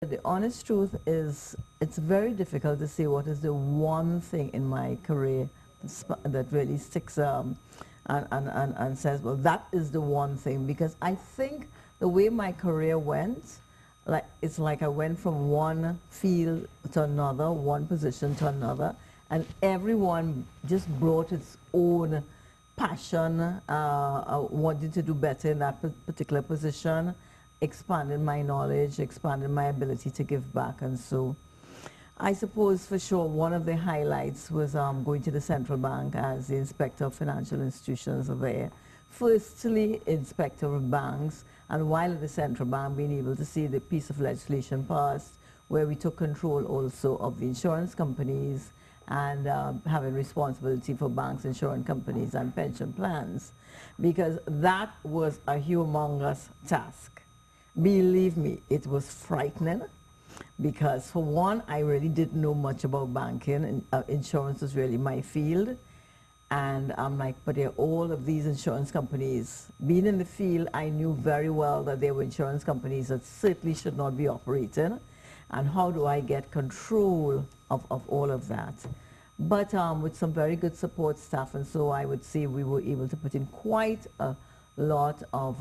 The honest truth is, it's very difficult to say what is the one thing in my career that really sticks and says, well, that is the one thing. Because I think the way my career went, it's like I went from one field to another, one position to another, and everyone just brought its own passion, wanted to do better in that particular position, expanded my knowledge, expanded my ability to give back. And so I suppose for sure one of the highlights was going to the central bank as the inspector of financial institutions there. Firstly, inspector of banks, and while at the central bank, being able to see the piece of legislation passed where we took control also of the insurance companies and having responsibility for banks, insurance companies, and pension plans, because that was a humongous task. Believe me, it was frightening because, for one, I really didn't know much about banking, and insurance was really my field. And I'm like, but there are all of these insurance companies. Being in the field, I knew very well that there were insurance companies that certainly should not be operating. And how do I get control of all of that? But with some very good support staff, and so I would say we were able to put in quite a lot of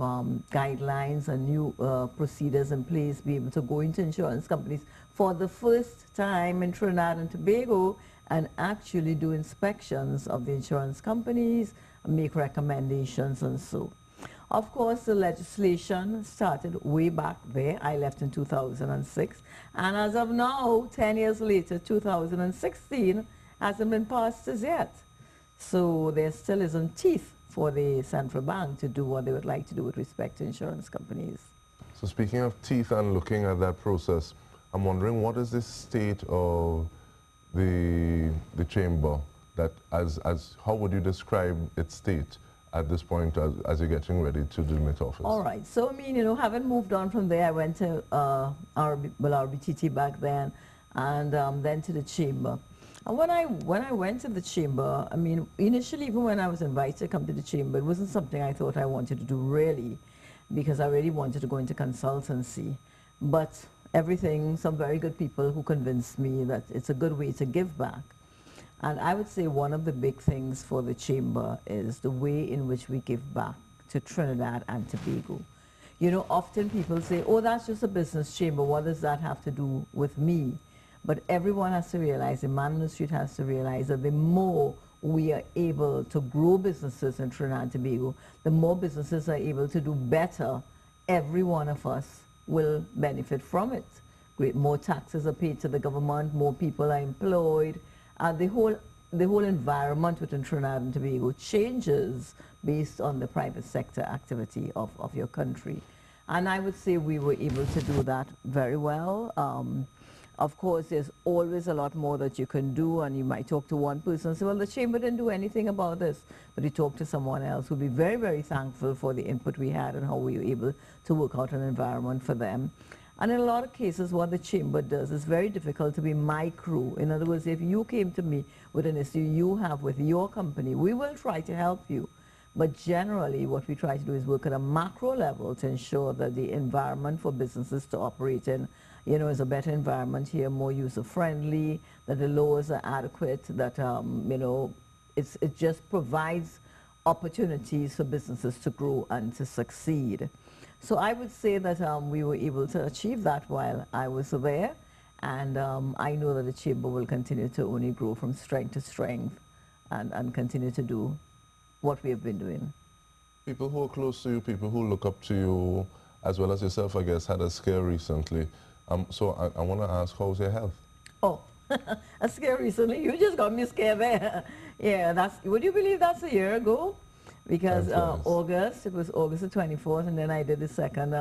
guidelines and new procedures in place, be able to go into insurance companies for the first time in Trinidad and Tobago and actually do inspections of the insurance companies, make recommendations and so. Of course, the legislation started way back there. I left in 2006. And as of now, 10 years later, 2016, hasn't been passed as yet. So there still isn't teeth for the central bank to do what they would like to do with respect to insurance companies. So speaking of teeth and looking at that process, I'm wondering what is the state of the chamber, that how would you describe its state at this point as you're getting ready to demit office? All right. So, I mean, you know, having moved on from there, I went to RBTT back then, and then to the chamber. And when I went to the chamber, I mean, initially, even when I was invited to come to the chamber, it wasn't something I thought I wanted to do really, because I really wanted to go into consultancy. But some very good people who convinced me that it's a good way to give back. And I would say one of the big things for the chamber is the way in which we give back to Trinidad and Tobago. You know, often people say, oh, that's just a business chamber. What does that have to do with me? But everyone has to realize, the man on the street has to realize that the more we are able to grow businesses in Trinidad and Tobago, the more businesses are able to do better. Every one of us will benefit from it. More taxes are paid to the government, more people are employed. The whole environment within Trinidad and Tobago changes based on the private sector activity of your country. And I would say we were able to do that very well. Of course, there's always a lot more that you can do, and you might talk to one person and say, well, the chamber didn't do anything about this. But you talk to someone else who'll be very, very thankful for the input we had and how we were able to work out an environment for them. And in a lot of cases, what the chamber does is very difficult to be micro. In other words, if you came to me with an issue you have with your company, we will try to help you. But generally, what we try to do is work at a macro level to ensure that the environment for businesses to operate in, you know, is a better environment here, more user-friendly, that the laws are adequate, that, you know, it just provides opportunities for businesses to grow and to succeed. So I would say that we were able to achieve that while I was there, and I know that the chamber will continue to only grow from strength to strength and continue to do what we have been doing. People who are close to you, people who look up to you, as well as yourself, I guess, had a scare recently. So I want to ask, how's your health? Oh, a scare recently? You just got me scared there. Yeah, would you believe that's a year ago? Because it was August the 24th, and then I did the second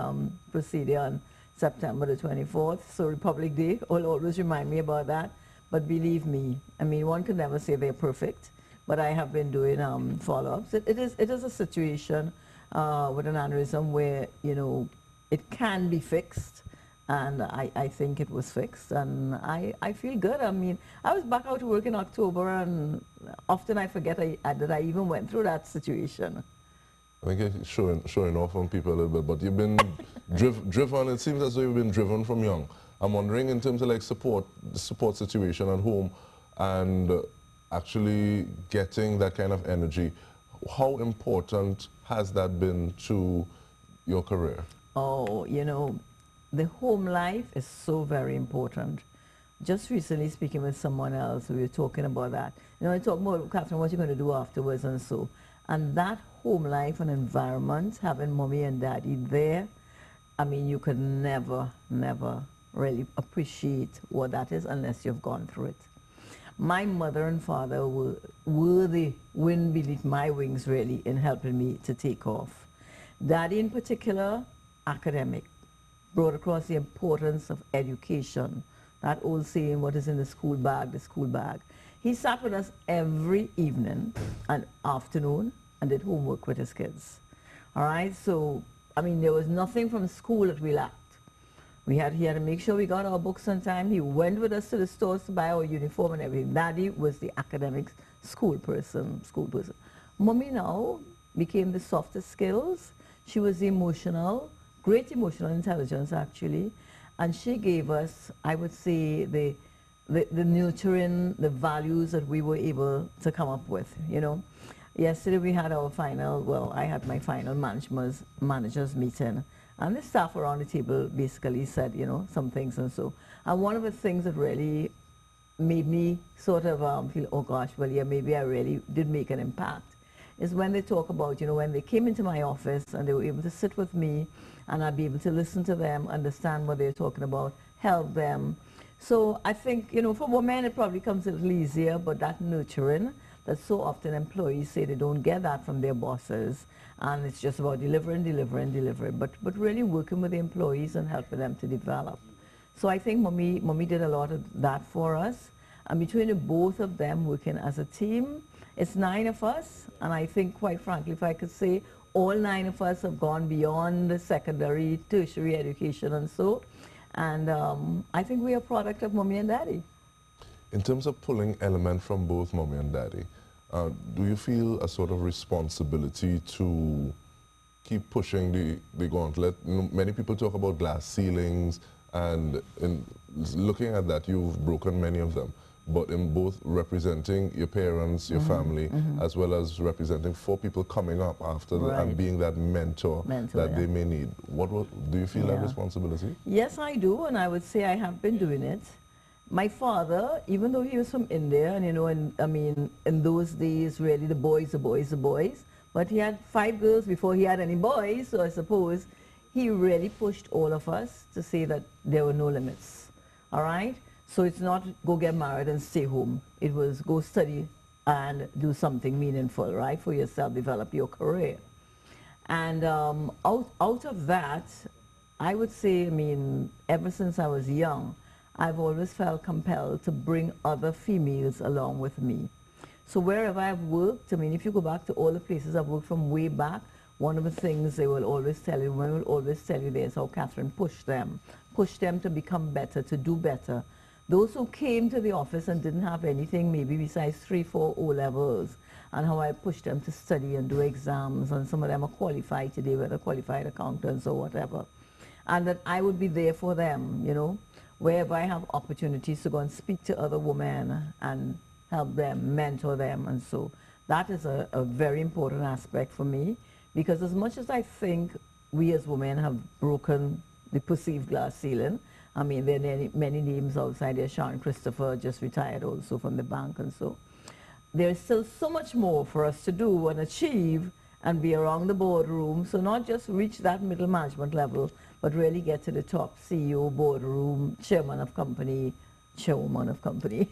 procedure on September the 24th. So Republic Day will always remind me about that. But believe me, I mean, one can never say they're perfect, but I have been doing follow-ups. It is a situation with an aneurysm where, you know, it can be fixed. And I think it was fixed, and I feel good. I mean, I was back out to work in October, and often I forget that I even went through that situation. I think you're showing off on people a little bit, but you've been driven, it seems as though you've been driven from young. I'm wondering in terms of like support, the support situation at home and actually getting that kind of energy, how important has that been to your career? Oh, you know, the home life is so very important. Just recently speaking with someone else, we were talking about that. You know, I talk about, Catherine, what you're going to do afterwards and so. And that home life and environment, having mommy and daddy there, I mean, you could never, never really appreciate what that is unless you've gone through it. My mother and father were the wind beneath my wings, really, in helping me to take off. Daddy in particular, academic, brought across the importance of education. That old saying, what is in the school bag, the school bag. He sat with us every evening and afternoon and did homework with his kids. All right, so, I mean, there was nothing from school that we lacked. He had to make sure we got our books on time. He went with us to the stores to buy our uniform and everything. Daddy was the academic school person. Mommy now became the softer skills. She was the emotional, great emotional intelligence actually. And she gave us, I would say, the nurturing, the values that we were able to come up with, you know. Yesterday we had our final, well, I had my final managers meeting. And the staff around the table basically said, you know, some things and so. And one of the things that really made me sort of feel, oh gosh, well, yeah, maybe I really did make an impact, is when they talk about, you know, when they came into my office and they were able to sit with me and I'd be able to listen to them, understand what they're talking about, help them. So I think, you know, for women it probably comes a little easier, but that nurturing, that so often employees say they don't get that from their bosses, and it's just about delivering, but really working with the employees and helping them to develop. So I think Mommy did a lot of that for us, and between the both of them working as a team, it's 9 of us, and I think, quite frankly, if I could say, all 9 of us have gone beyond the secondary, tertiary education and so, and I think we are a product of Mommy and Daddy. In terms of pulling element from both Mommy and Daddy, do you feel a sort of responsibility to keep pushing the gauntlet? You know, many people talk about glass ceilings, and in looking at that, you've broken many of them. But in both representing your parents, your family, as well as representing 4 people coming up after them and being that mentor that they may need. Do you feel that responsibility? Yes, I do, and I would say I have been doing it. My father, even though he was from India, and you know, I mean, in those days, really, the boys, but he had 5 girls before he had any boys, so I suppose he really pushed all of us to say that there were no limits, all right? So it's not go get married and stay home. It was go study and do something meaningful, right, for yourself, develop your career. And out of that, I would say, I mean, ever since I was young, I've always felt compelled to bring other females along with me. So wherever I've worked, I mean, if you go back to all the places I've worked from way back, one of the things they will always tell you, women will always tell you this, how Catherine pushed them to become better, to do better. Those who came to the office and didn't have anything, maybe besides 3, 4 O-levels, and how I pushed them to study and do exams, and some of them are qualified today, whether qualified accountants or whatever. And that I would be there for them, you know, wherever I have opportunities to go and speak to other women and help them, mentor them, and so. That is a very important aspect for me, because as much as I think we as women have broken the perceived glass ceiling, I mean, there are many names outside there. Sharon Christopher just retired also from the bank and so. There's still so much more for us to do and achieve and be around the boardroom. So not just reach that middle management level, but really get to the top CEO, boardroom, chairman of company, chairwoman of company.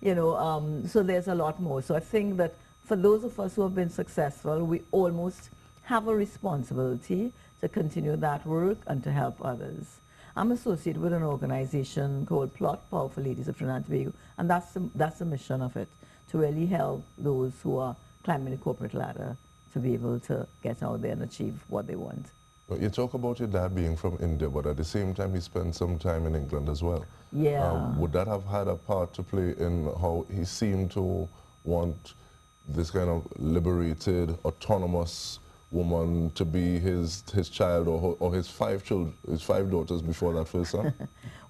You know, so there's a lot more. So I think that for those of us who have been successful, we almost have a responsibility to continue that work and to help others. I'm associated with an organization called Plot, Powerful Ladies of Trinidad and Tobago, and that's the mission of it, to really help those who are climbing the corporate ladder to be able to get out there and achieve what they want. Well, you talk about your dad being from India, but at the same time he spent some time in England as well. Yeah. Would that have had a part to play in how he seemed to want this kind of liberated, autonomous woman to be his child or his five daughters before that first son?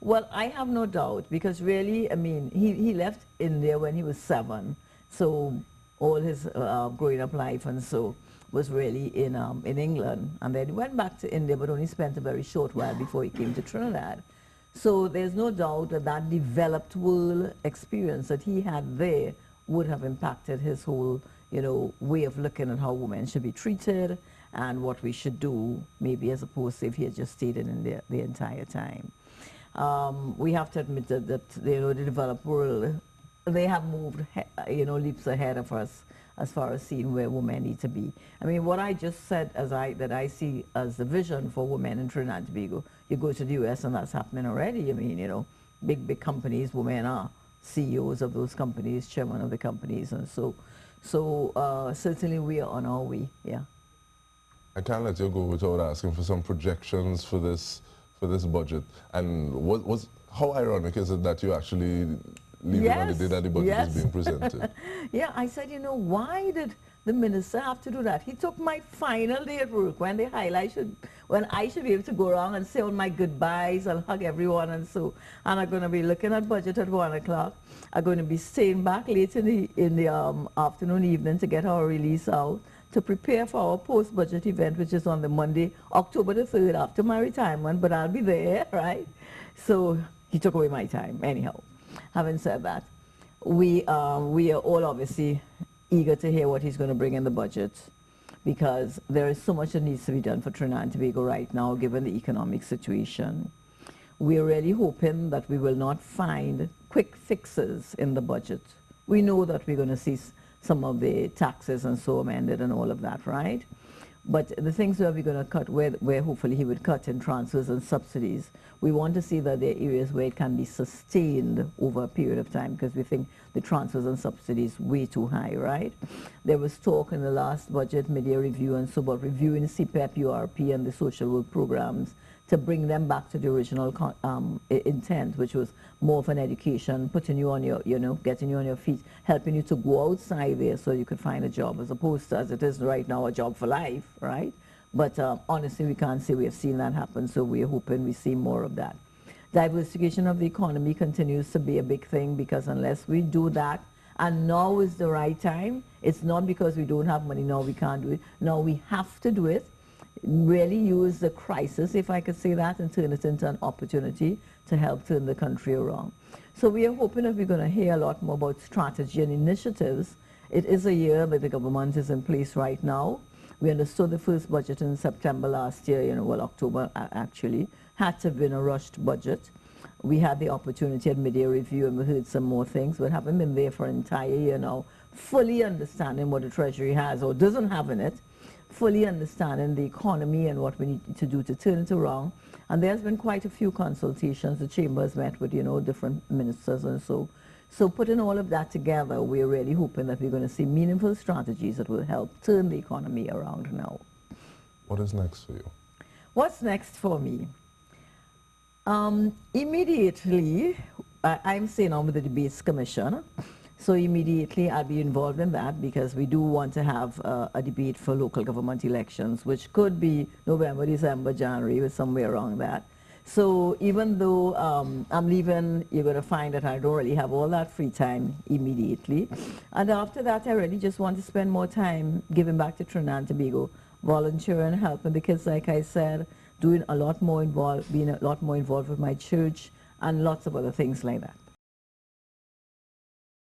Well, I have no doubt because really, I mean, he left India when he was 7, so all his growing up life and so was really in England, and then he went back to India, but only spent a very short while before he came to Trinidad. So there's no doubt that that developed world experience that he had there would have impacted his whole, you know, way of looking at how women should be treated and what we should do, maybe as opposed to if he had just stayed in India the entire time. We have to admit that you know, the developed world, they have moved, you know, leaps ahead of us as far as seeing where women need to be. I mean, what I just said that I see as the vision for women in Trinidad and Tobago, you go to the US and that's happening already. I mean, you know, big companies, women are CEOs of those companies, chairman of the companies, and so certainly we are on our way, yeah. I can't let you go without asking for some projections for this budget. And how ironic is it that you actually leave it on the day that the budget is being presented? Yeah, I said, you know, why did the minister have to do that? He took my final day at work when when I should be able to go around and say all my goodbyes and hug everyone and so. And I'm going to be looking at budget at 1 o'clock. I'm going to be staying back late in the afternoon, evening to get our release out, to prepare for our post-budget event, which is on the Monday, October the 3rd, after my retirement, but I'll be there, right? So he took away my time, anyhow. Having said that, we are all obviously eager to hear what he's going to bring in the budget, because there is so much that needs to be done for Trinidad and Tobago right now, given the economic situation. We're really hoping that we will not find quick fixes in the budget. We know that we're going to see some of the taxes and so amended and all of that, right? But the things that we're going to cut, where hopefully he would cut in transfers and subsidies, we want to see that there are areas where it can be sustained over a period of time, because we think the transfers and subsidies way too high, right? There was talk in the last budget mid-year review and so about reviewing CPEP, URP and the social work programs to bring them back to the original intent, which was more of an education, putting you on your, you know, getting you on your feet, helping you to go outside there so you could find a job, as opposed to, as it is right now, a job for life, right? But honestly, we can't say we have seen that happen, so we're hoping we see more of that. Diversification of the economy continues to be a big thing, because unless we do that, and now is the right time, it's not because we don't have money, now we can't do it, now we have to do it. Really use the crisis, if I could say that, and turn it into an opportunity to help turn the country around. So we are hoping that we're going to hear a lot more about strategy and initiatives. It is a year that the government is in place right now. We understood the first budget in September last year, you know, well, October actually, had to have been a rushed budget. We had the opportunity at mid-year review and we heard some more things, but haven't been there for an entire year now, fully understanding what the Treasury has or doesn't have in it, fully understanding the economy and what we need to do to turn it around. And there's been quite a few consultations. The Chamber has met with, you know, different ministers and so. So putting all of that together, we're really hoping that we're going to see meaningful strategies that will help turn the economy around now. What is next for you? What's next for me? Immediately, I'm staying on with the Debates Commission. So immediately I'll be involved in that, because we do want to have a debate for local government elections, which could be November, December, January, or somewhere around that. So even though I'm leaving, you're going to find that I don't really have all that free time immediately. And after that, I really just want to spend more time giving back to Trinidad and Tobago, volunteering, helping the kids, like I said, doing a lot more involved, being a lot more involved with my church, and lots of other things like that.